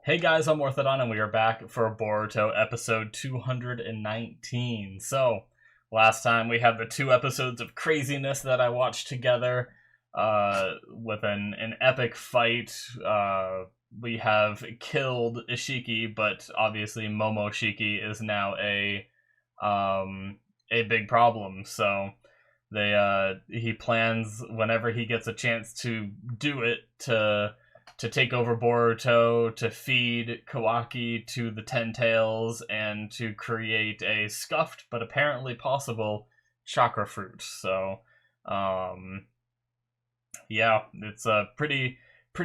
Hey guys, I'm Morthadon, and we are back for Boruto episode 219. So, last time we had the two episodes of craziness that I watched together, with an epic fight. We have killed Ishiki, but obviously Momoshiki is now a big problem. So he plans whenever he gets a chance to do it to take over Boruto, to feed Kawaki to the Ten Tails, and to create a scuffed but apparently possible chakra fruit. So, yeah, it's pretty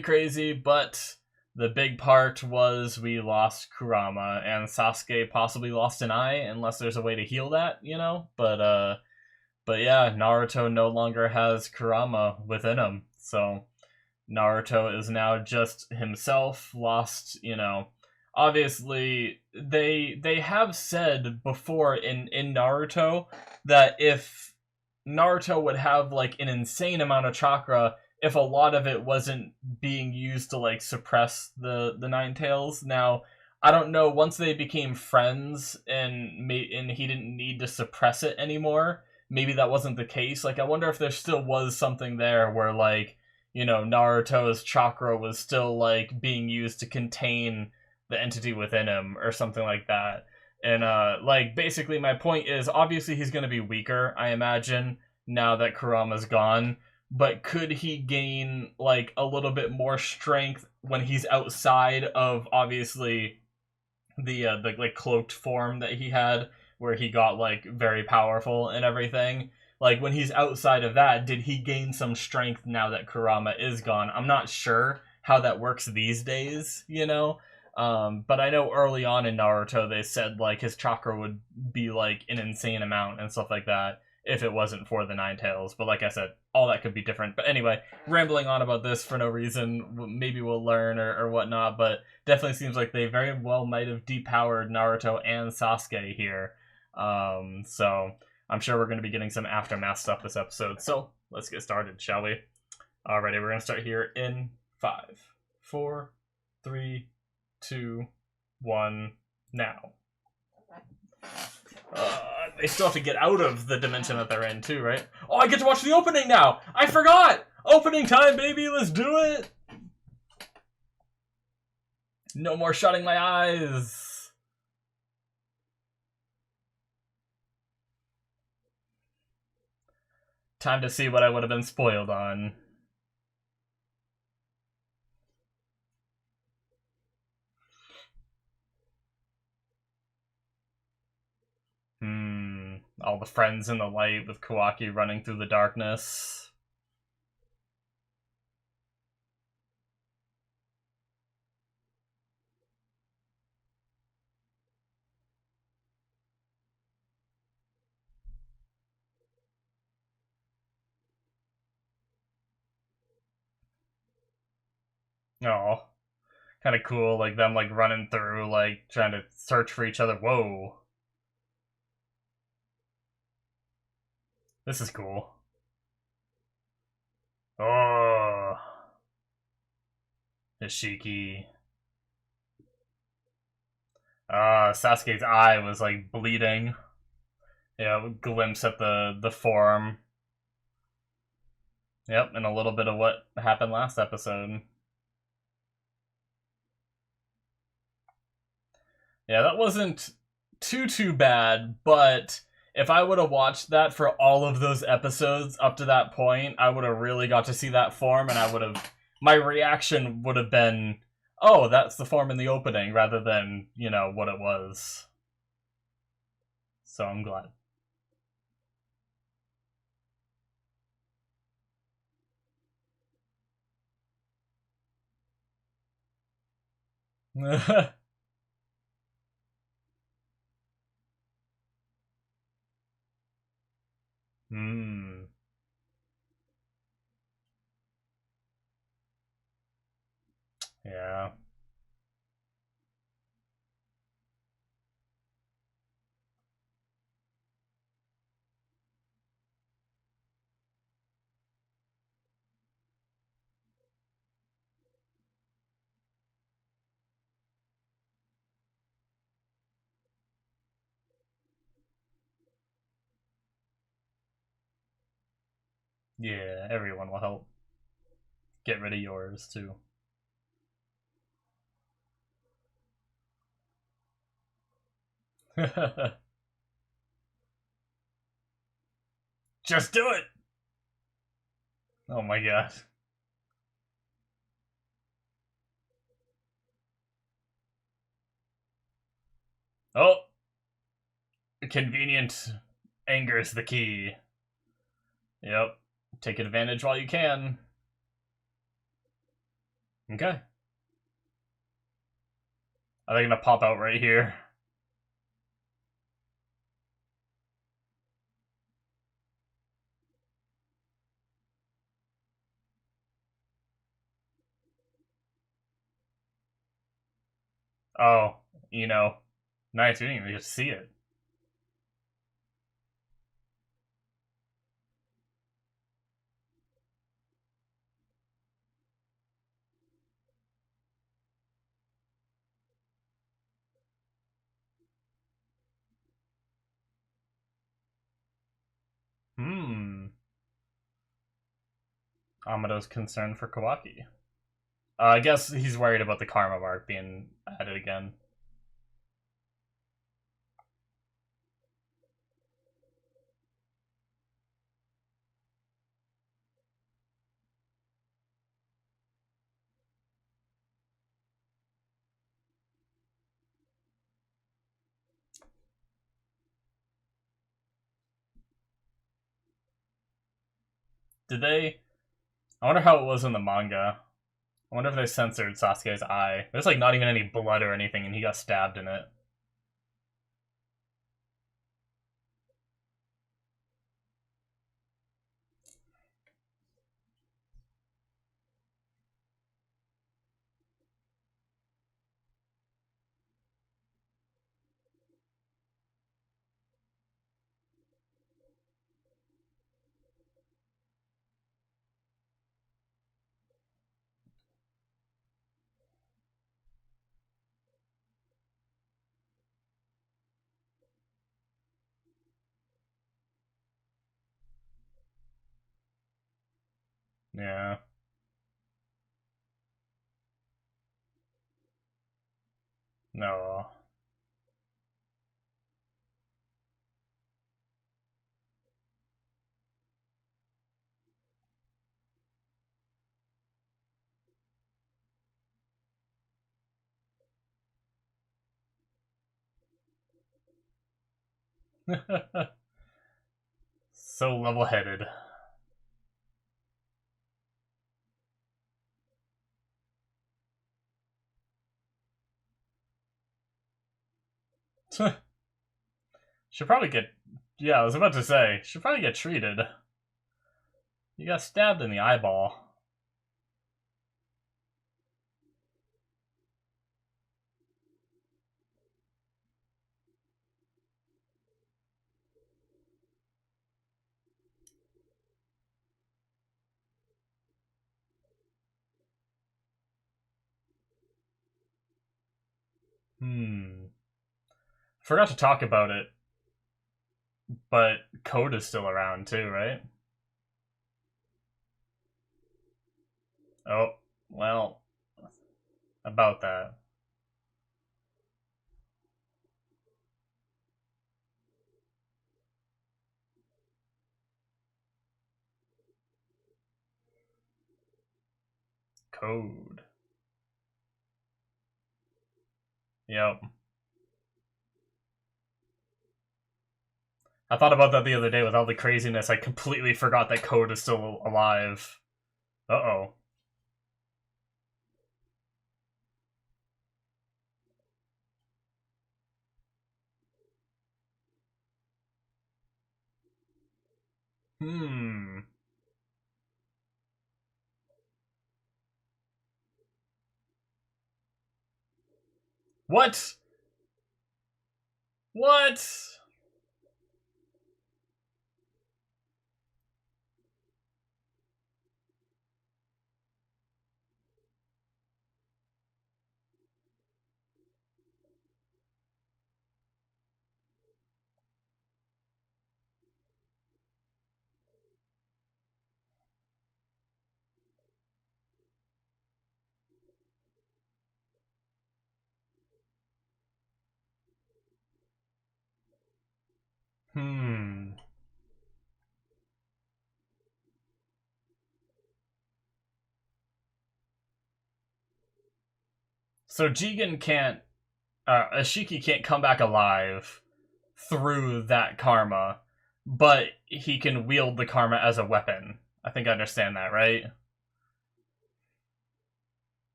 crazy. But the big part was we lost Kurama, and Sasuke possibly lost an eye, unless there's a way to heal that, you know. But yeah, Naruto no longer has Kurama within him, so Naruto is now just himself, lost, you know. Obviously, they have said before in Naruto that if Naruto would have like an insane amount of chakra if a lot of it wasn't being used to like suppress the Nine Tails. Now, I don't know, once they became friends and he didn't need to suppress it anymore, maybe that wasn't the case. Like I wonder if there still was something there where like, you know, Naruto's chakra was still like being used to contain the entity within him or something like that. And like basically my point is obviously he's going to be weaker, I imagine, now that Kurama's gone, but could he gain like a little bit more strength when he's outside of obviously the like cloaked form that he had where he got like very powerful and everything? Like when he's outside of that, did he gain some strength now that Kurama is gone? I'm not sure how that works these days, you know. But I know early on in Naruto they said like his chakra would be like an insane amount and stuff like that if it wasn't for the Nine Tails. But like I said, all that could be different. But anyway, rambling on about this for no reason. Maybe we'll learn or whatnot. But definitely seems like they very well might have depowered Naruto and Sasuke here. So I'm sure we're going to be getting some aftermath stuff this episode. So let's get started, shall we? Alrighty, we're going to start here in 5, 4, 3, 2, 1, now. They still have to get out of the dimension that they're in too, right? Oh, I get to watch the opening now! I forgot! Opening time, baby! Let's do it! No more shutting my eyes! Time to see what I would have been spoiled on. All the friends in the light with Kawaki running through the darkness. Oh, kind of cool, like them like running through, like trying to search for each other. Whoa. This is cool. Oh. Ishiki. Sasuke's eye was like bleeding. Yeah, glimpse at the form. Yep, and a little bit of what happened last episode. Yeah, that wasn't too bad, but if I would have watched that for all of those episodes up to that point, I would have really got to see that form, and my reaction would have been, oh, that's the form in the opening, rather than, you know, what it was. So I'm glad. Hmm. Yeah. Yeah, everyone will help. Get rid of yours, too. Just do it! Oh my god. Oh! Convenient anger is the key. Yep. Take advantage while you can. Okay. Are they gonna pop out right here? Oh, you know. Nice, we didn't even get to see it. Hmm. Amado's concern for Kawaki. I guess he's worried about the karma mark being added again. Did they? I wonder how it was in the manga. I wonder if they censored Sasuke's eye. There's like not even any blood or anything, and he got stabbed in it. Yeah. No. So level-headed. Should probably get. Yeah, I was about to say. Should probably get treated. You got stabbed in the eyeball. Hmm. Forgot to talk about it, but Code is still around too, right? Oh, well, about that. Code. Yep. I thought about that the other day with all the craziness. I completely forgot that Code is still alive. Uh oh. Hmm. What? What? Hmm. So Jigen can't, Ashiki can't come back alive through that karma, but he can wield the karma as a weapon. I think I understand that, right?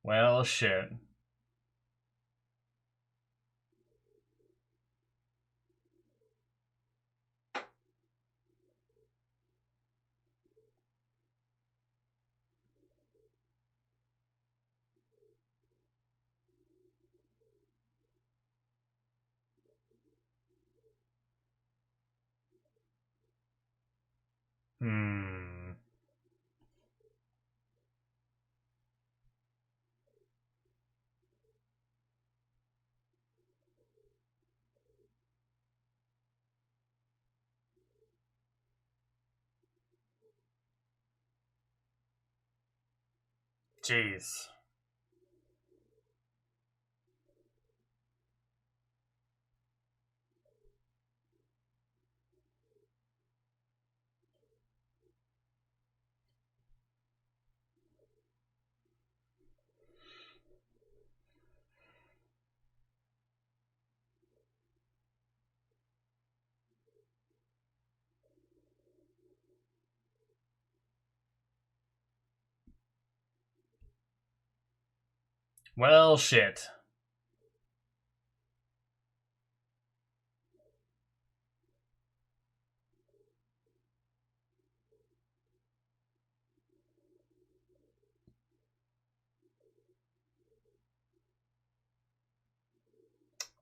Well, shit. Hmm. Jeez. Well, shit.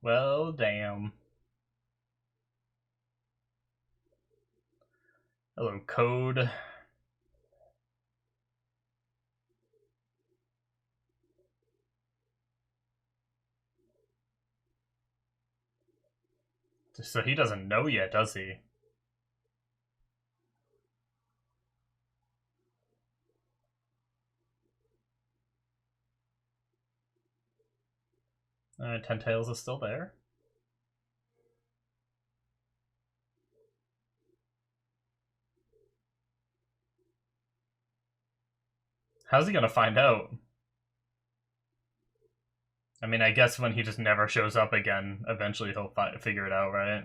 Well, damn. Hello, Code. So he doesn't know yet, does he? Ten Tails is still there. How's he gonna find out? I mean, I guess when he just never shows up again, eventually he'll figure it out, right?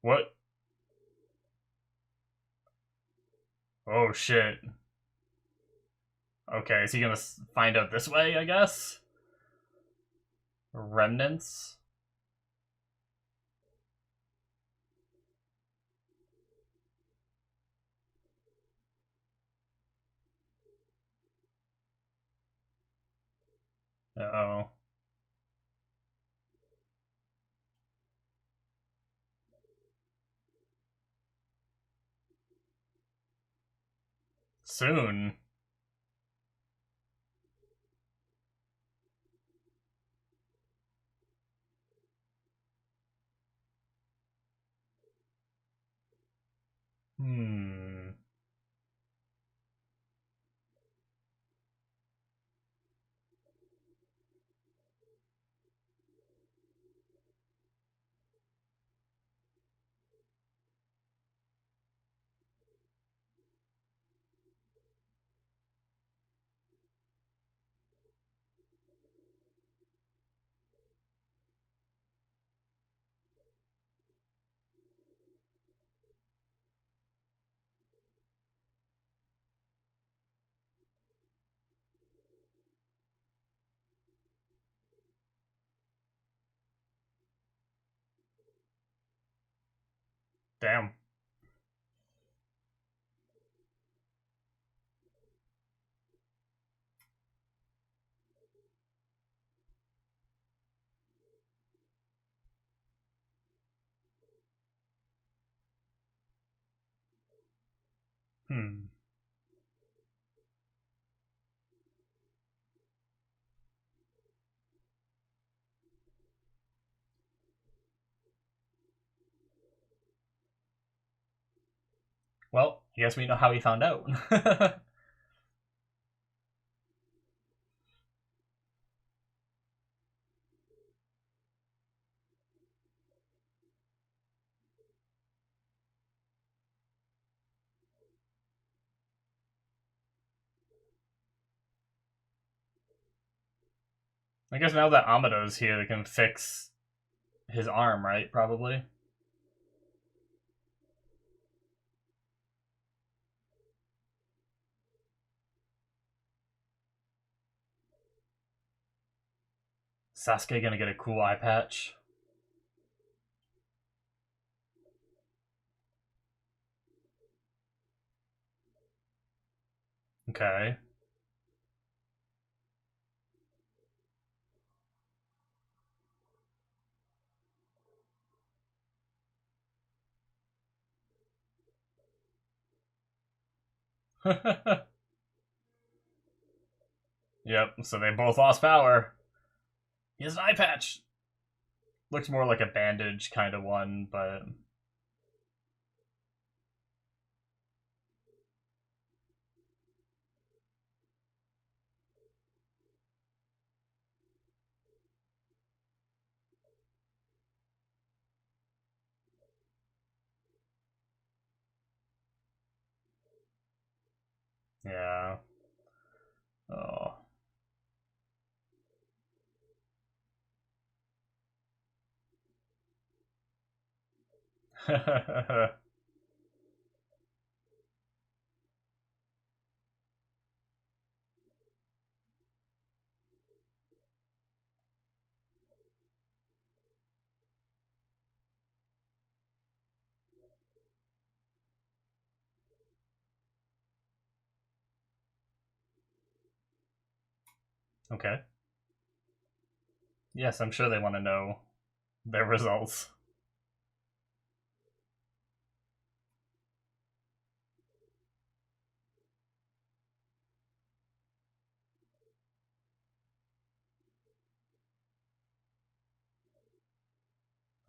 What? Oh shit. Okay, is he gonna find out this way, I guess? Remnants? Uh-oh. Soon. Hmm. Damn. Hmm. Well, I guess we know how he found out. I guess now that Amado's here, they can fix his arm, right? Probably. Sasuke gonna get a cool eye patch. Okay. Yep, so they both lost power. He has an eye patch. Looks more like a bandage kind of one, but yeah. Oh. Okay. Yes, I'm sure they want to know their results.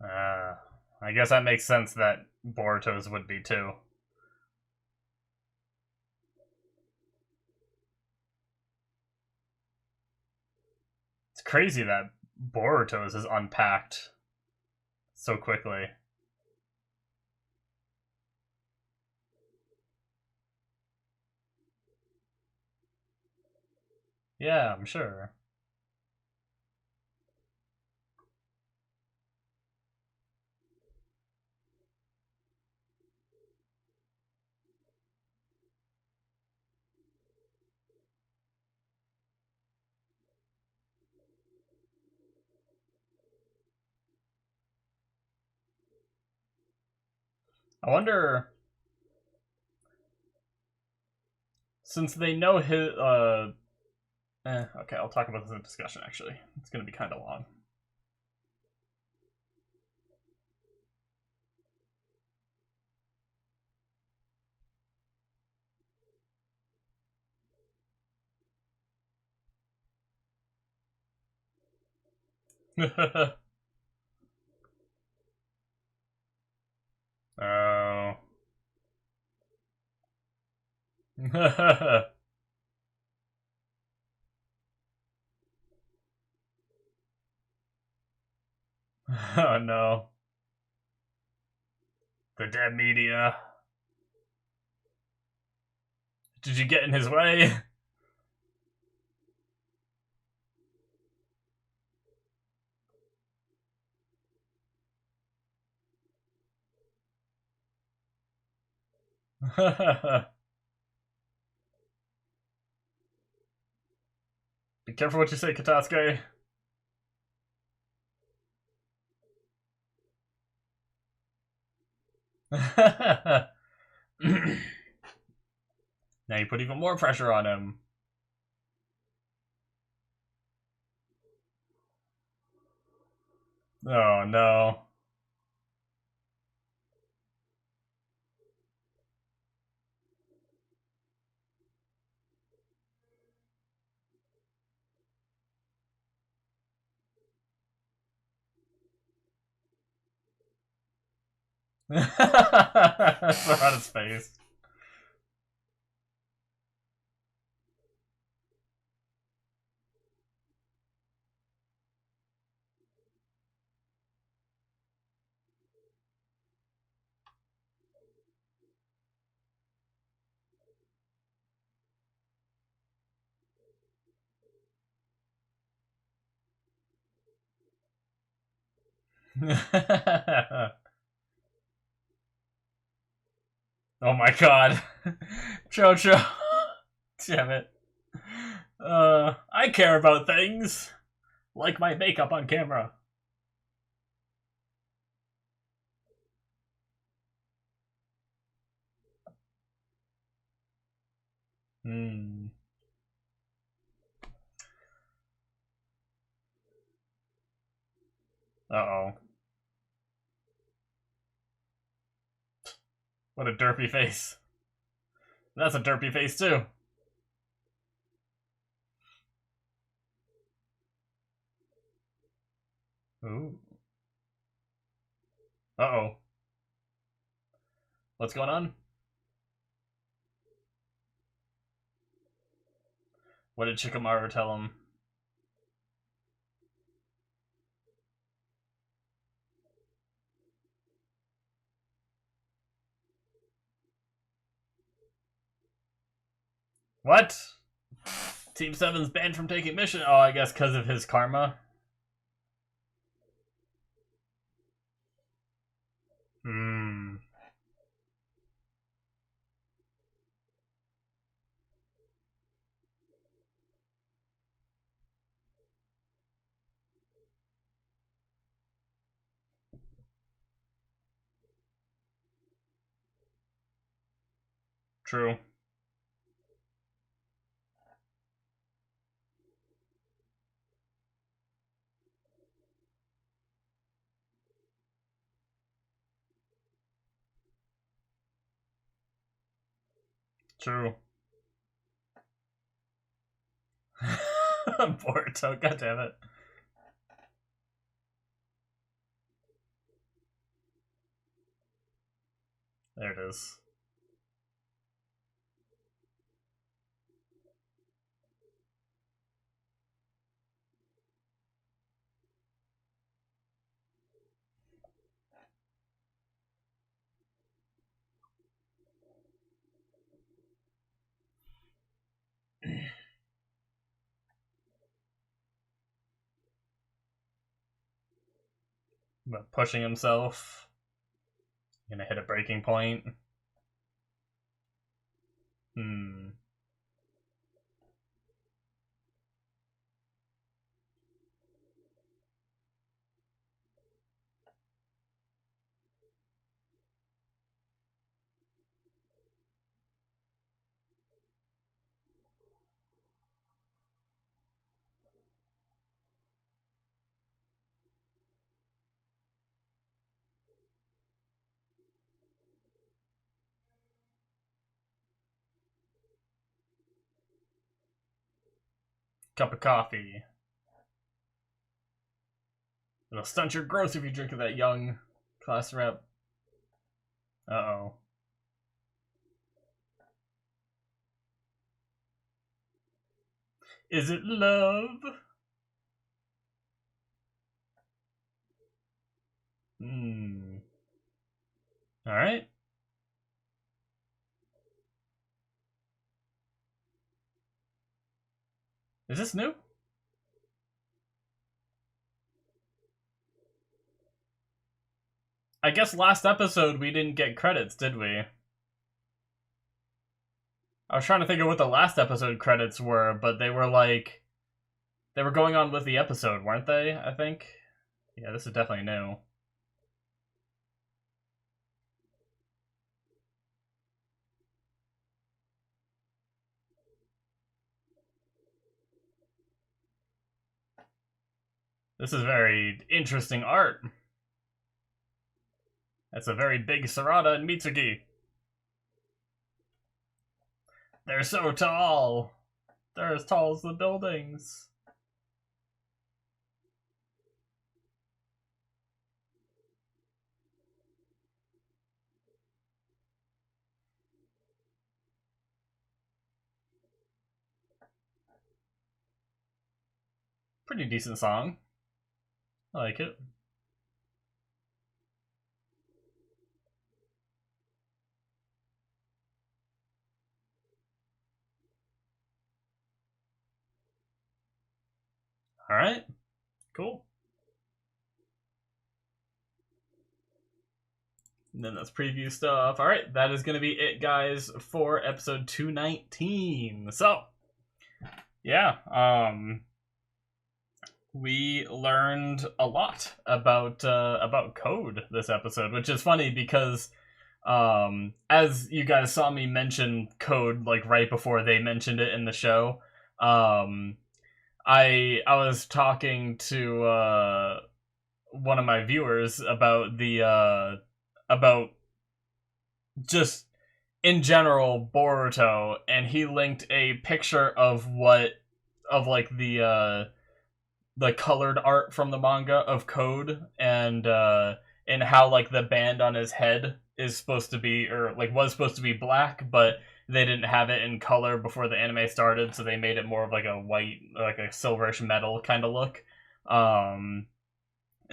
Uh, I guess that makes sense that Boruto's would be too. It's crazy that Boruto's is unpacked so quickly. Yeah, I'm sure. I wonder, since they know his. Okay, I'll talk about this in discussion actually. It's gonna be kind of long. Oh. Oh no. The dead media. Did you get in his way? Be careful what you say, Katasuke. Now you put even more pressure on him. Oh no. Throw on his face. Oh my god. Jojo. Damn it. I care about things. Like my makeup on camera. Hmm. Uh-oh. What a derpy face. That's a derpy face, too. Ooh. Uh-oh. What's going on? What did Shikamaru tell him? What? Team 7's banned from taking mission? Oh, I guess because of his karma? Hmm. True. True. Boruto, goddammit. There it is. But pushing himself. Gonna hit a breaking point. Hmm. Cup of coffee. It'll stunt your growth if you drink that young class rep. Uh-oh. Is it love? Hmm. Alright. Is this new? I guess last episode we didn't get credits, did we? I was trying to think of what the last episode credits were, but they were like... They were going on with the episode, weren't they? I think? Yeah, this is definitely new. This is very interesting art. That's a very big Sarada and Mitsuki. They're so tall. They're as tall as the buildings. Pretty decent song. I like it. Alright. Cool. And then that's preview stuff. All right, that is going to be it, guys, for episode 219. So, yeah, we learned a lot about code this episode, which is funny because as you guys saw me mention code like right before they mentioned it in the show, I was talking to one of my viewers about the about just in general Boruto, and he linked a picture of like the colored art from the manga of Code, and how like the band on his head is supposed to be, or like was supposed to be black, but they didn't have it in color before the anime started, so they made it more of like a white, like a silverish metal kind of look, and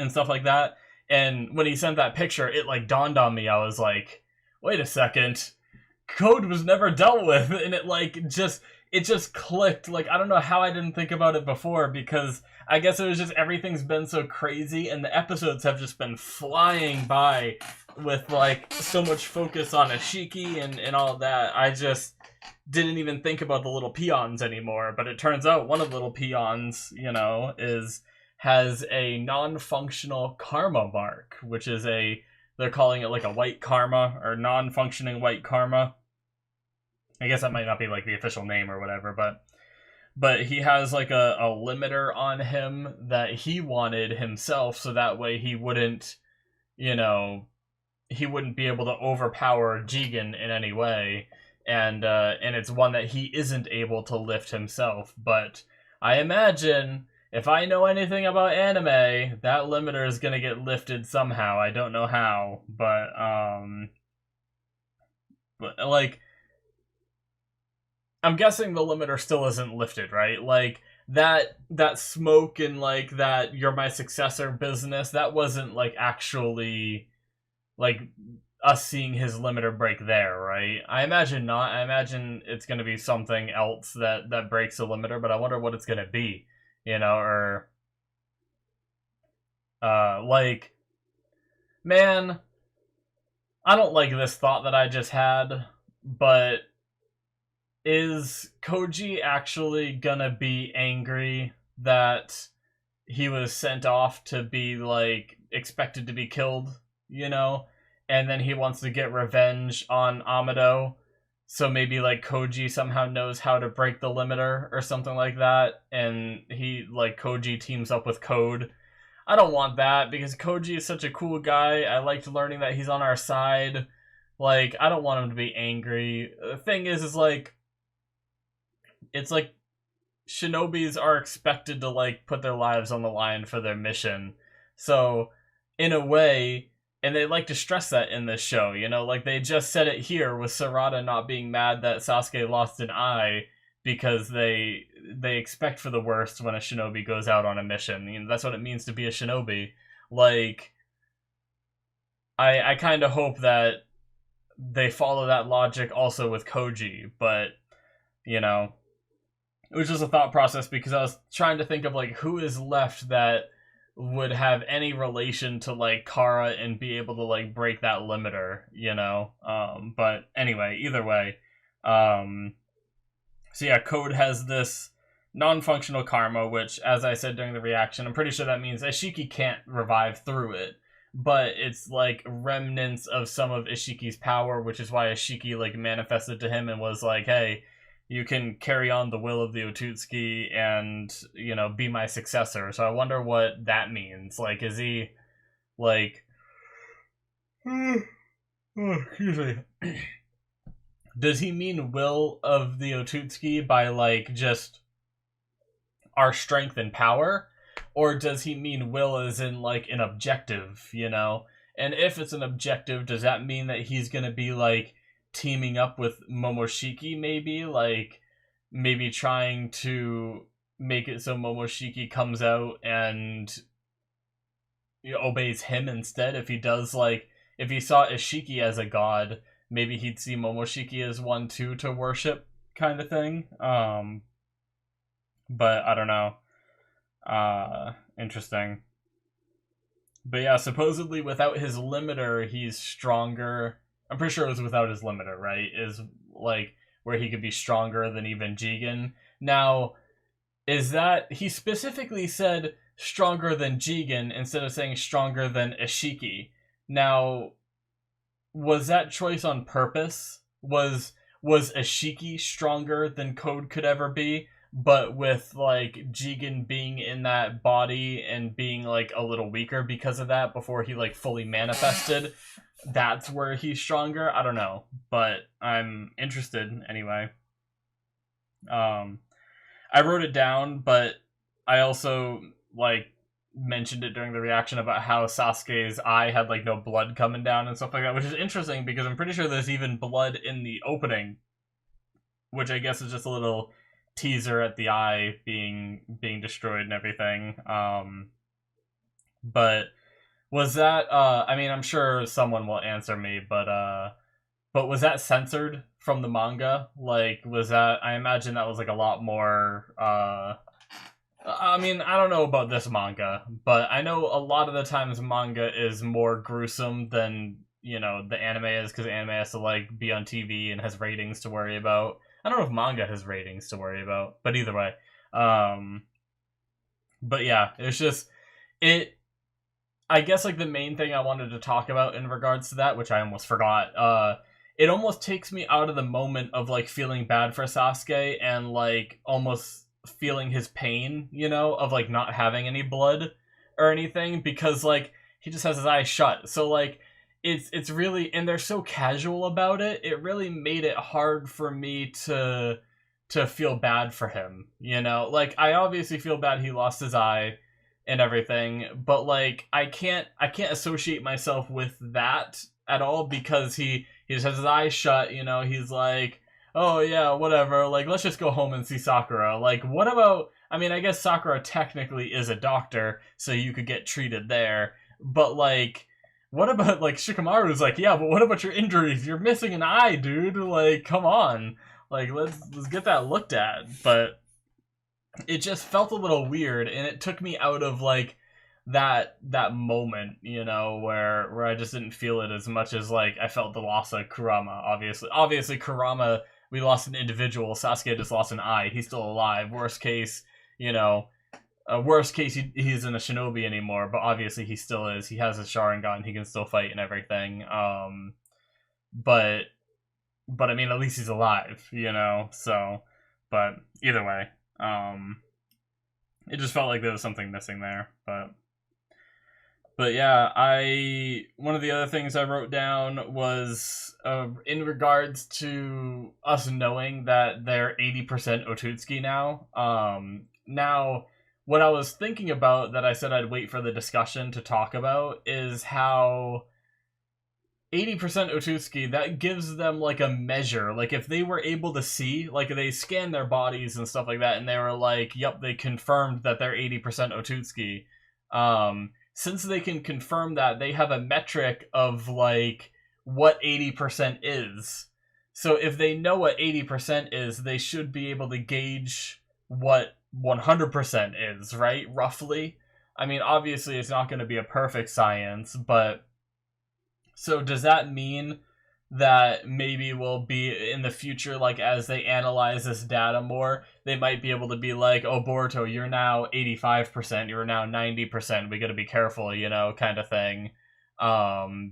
stuff like that. And when he sent that picture, it like dawned on me. I was like, wait a second, Code was never dealt with, and it just clicked. Like, I don't know how I didn't think about it before, because I guess it was just everything's been so crazy, and the episodes have just been flying by with like so much focus on Ashiki and all that. I just didn't even think about the little peons anymore. But it turns out one of the little peons, has a non-functional karma mark, which is they're calling it like a white karma, or non-functioning white karma. I guess that might not be like the official name or whatever, but he has like a limiter on him that he wanted himself, so that way he wouldn't be able to overpower Jigen in any way, and it's one that he isn't able to lift himself. But I imagine, if I know anything about anime, that limiter is gonna get lifted somehow. I don't know how, but like, I'm guessing the limiter still isn't lifted, right? Like, that smoke and like that "you're my successor" business, that wasn't like actually like us seeing his limiter break there, right? I imagine not. I imagine it's gonna be something else that breaks the limiter, but I wonder what it's gonna be, or like, man, I don't like this thought that I just had, but is Koji actually gonna be angry that he was sent off to be like expected to be killed, and then he wants to get revenge on Amado, so maybe like Koji somehow knows how to break the limiter or something like that, and Koji teams up with Code. I don't want that, because Koji is such a cool guy. I liked learning that he's on our side. Like, I don't want him to be angry. The thing is like, it's like shinobis are expected to like put their lives on the line for their mission. So in a way, and they like to stress that in this show, like they just said it here with Sarada not being mad that Sasuke lost an eye, because they expect for the worst when a shinobi goes out on a mission. That's what it means to be a shinobi. Like, I kind of hope that they follow that logic also with Koji, but it was just a thought process, because I was trying to think of like who is left that would have any relation to like Kara and be able to like break that limiter, but anyway, either way, so yeah, Code has this non-functional karma, which, as I said during the reaction, I'm pretty sure that means Ashiki can't revive through it, but it's like remnants of some of Ishiki's power, which is why Ashiki like manifested to him and was like, hey, you can carry on the will of the Otsutsuki and, be my successor. So I wonder what that means. Like, is he, like... excuse me. Does he mean will of the Otsutsuki by, like, just our strength and power? Or does he mean will as in, like, an objective, And if it's an objective, does that mean that he's gonna be, like, teaming up with Momoshiki, maybe trying to make it so Momoshiki comes out and obeys him instead? If he does, like, if he saw Ishiki as a god, maybe he'd see Momoshiki as one too to worship, kind of thing. But I don't know. Interesting. But yeah, supposedly without his limiter, he's stronger. I'm pretty sure it was without his limiter, right? Is like where he could be stronger than even Jigen. Now, is that he specifically said stronger than Jigen instead of saying stronger than Ishiki? Now, was that choice on purpose? Was Ashiki stronger than Code could ever be? But with like Jigen being in that body and being like a little weaker because of that before he like fully manifested, that's where he's stronger. I don't know, but I'm interested anyway. Um, I wrote it down, but I also like mentioned it during the reaction about how Sasuke's eye had like no blood coming down and stuff like that, which is interesting because I'm pretty sure there's even blood in the opening, which I guess is just a little teaser at the eye being destroyed and everything. But was that I mean, I'm sure someone will answer me, but was that censored from the manga? Like, was that? I imagine that was like a lot more. I mean, I don't know about this manga, but I know a lot of the times manga is more gruesome than the anime is because anime has to like be on TV and has ratings to worry about. I don't know if manga has ratings to worry about, but either way, um, but yeah, it's just it. I guess like the main thing I wanted to talk about in regards to that, which I almost forgot, it almost takes me out of the moment of like feeling bad for Sasuke and like almost feeling his pain, of like not having any blood or anything because like he just has his eyes shut. So like it's really, and they're so casual about it. It really made it hard for me to feel bad for him, Like I obviously feel bad he lost his eye and everything, but like I can't associate myself with that at all because he just has his eyes shut. He's like, oh yeah, whatever, like let's just go home and see Sakura. Like, what about, I mean, I guess Sakura technically is a doctor, so you could get treated there, but like what about like Shikamaru's like, yeah, but what about your injuries? You're missing an eye, dude. Like, come on, like let's get that looked at. But it just felt a little weird, and it took me out of like that moment, where I just didn't feel it as much as like I felt the loss of Kurama. Obviously Kurama, we lost an individual. Sasuke just lost an eye. He's still alive. Worst case, he isn't a shinobi anymore, but obviously he still is. He has a Sharingan. He can still fight and everything. But I mean, at least he's alive, So, but either way, it just felt like there was something missing there. But yeah, one of the other things I wrote down was in regards to us knowing that they're 80% Otutsuki now. Now, what I was thinking about that I said I'd wait for the discussion to talk about is how 80% Otutsuki, that gives them like a measure. Like if they were able to see, like they scanned their bodies and stuff like that, and they were like, yep, they confirmed that they're 80% Otutsuki. Since they can confirm that, they have a metric of like what 80% is. So if they know what 80% is, they should be able to gauge what 100% is, right? Roughly. I mean, obviously it's not going to be a perfect science, but so does that mean that maybe we'll be in the future, like as they analyze this data more, they might be able to be like, oh, Boruto, you're now 85%, you're now 90%, we gotta be careful, kind of thing.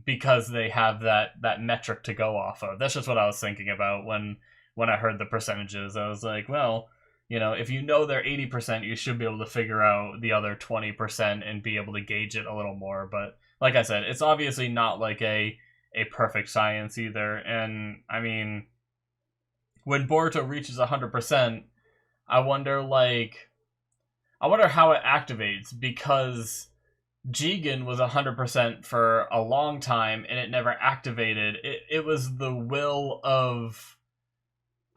Because they have that metric to go off of. That's just what I was thinking about when I heard the percentages. I was like, well, if you know they're 80%, you should be able to figure out the other 20% and be able to gauge it a little more. But like I said, it's obviously not like a perfect science either. And I mean, when Boruto reaches 100%, I wonder how it activates, because Jigen was 100% for a long time and it never activated. It was the will of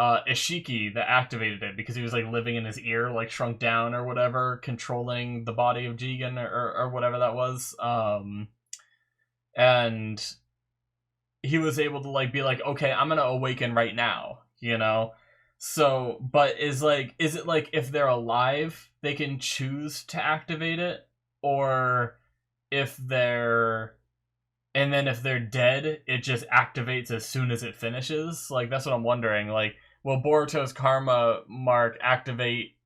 Ishiki that activated it, because he was like living in his ear, like shrunk down or whatever, controlling the body of Jigen or whatever that was. And he was able to like be like, okay, I'm gonna awaken right now, So, but is it like if they're alive, they can choose to activate it, or if they're and then if they're dead, it just activates as soon as it finishes. Like, that's what I'm wondering. Like, will Boruto's karma mark activate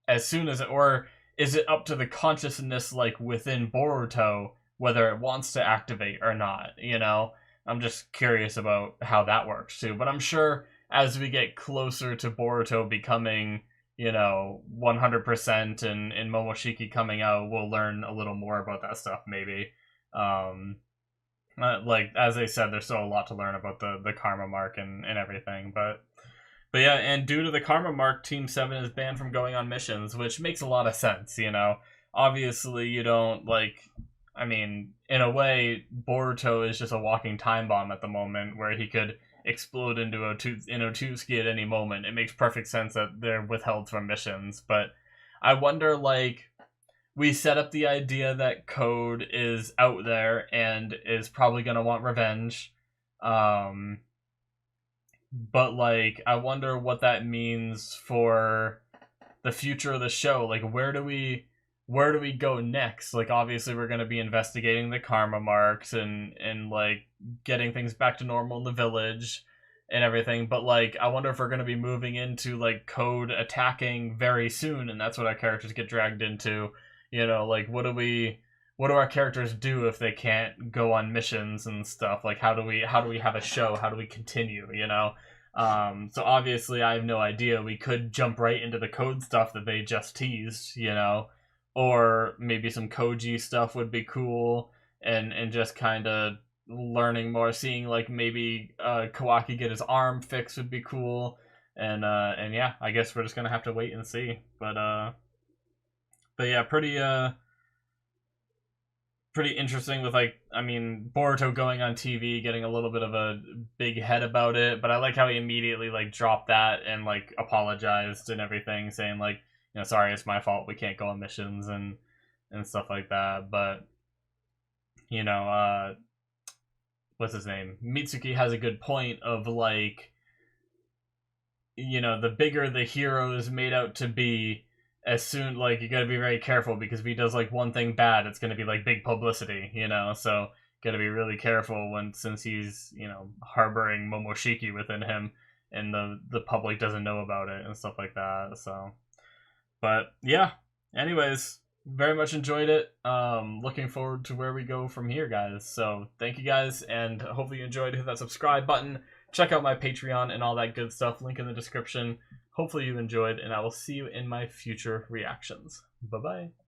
as soon as it, or is it up to the consciousness, like, within Boruto, whether it wants to activate or not, you know? I'm just curious about how that works, too. But I'm sure as we get closer to Boruto becoming, 100% and Momoshiki coming out, we'll learn a little more about that stuff, maybe. Like, as I said, there's still a lot to learn about the karma mark and everything, but yeah, and due to the karma mark, Team 7 is banned from going on missions, which makes a lot of sense, Obviously, you don't, in a way, Boruto is just a walking time bomb at the moment, where he could explode into Otsuki at any moment. It makes perfect sense that they're withheld from missions, but I wonder, we set up the idea that Code is out there and is probably going to want revenge. But, I wonder what that means for the future of the show. Like, where do we go next? Like, obviously we're going to be investigating the karma marks and getting things back to normal in the village and everything. But, I wonder if we're going to be moving into, Code attacking very soon, and that's what our characters get dragged into. What do our characters do if they can't go on missions and stuff? Like, how do we have a show? How do we continue, So obviously I have no idea. We could jump right into the Code stuff that they just teased, or maybe some Koji stuff would be cool, and just kind of learning more, seeing maybe Kawaki get his arm fixed would be cool, and yeah, I guess we're just gonna have to wait and see. But yeah, pretty interesting with Boruto going on TV, getting a little bit of a big head about it, but I like how he immediately dropped that and apologized and everything, saying sorry, it's my fault, we can't go on missions and stuff like that. But what's his name? Mitsuki has a good point of the bigger the hero is made out to be, as soon you gotta be very careful, because if he does one thing bad, it's gonna be big publicity, so gotta be really careful since he's harboring Momoshiki within him, and the public doesn't know about it and stuff like that. So, but yeah, anyways, very much enjoyed it. Looking forward to where we go from here, guys. So thank you guys, and hopefully you enjoyed. Hit that subscribe button, check out my Patreon and all that good stuff, link in the description. Hopefully you enjoyed, and I will see you in my future reactions. Bye-bye.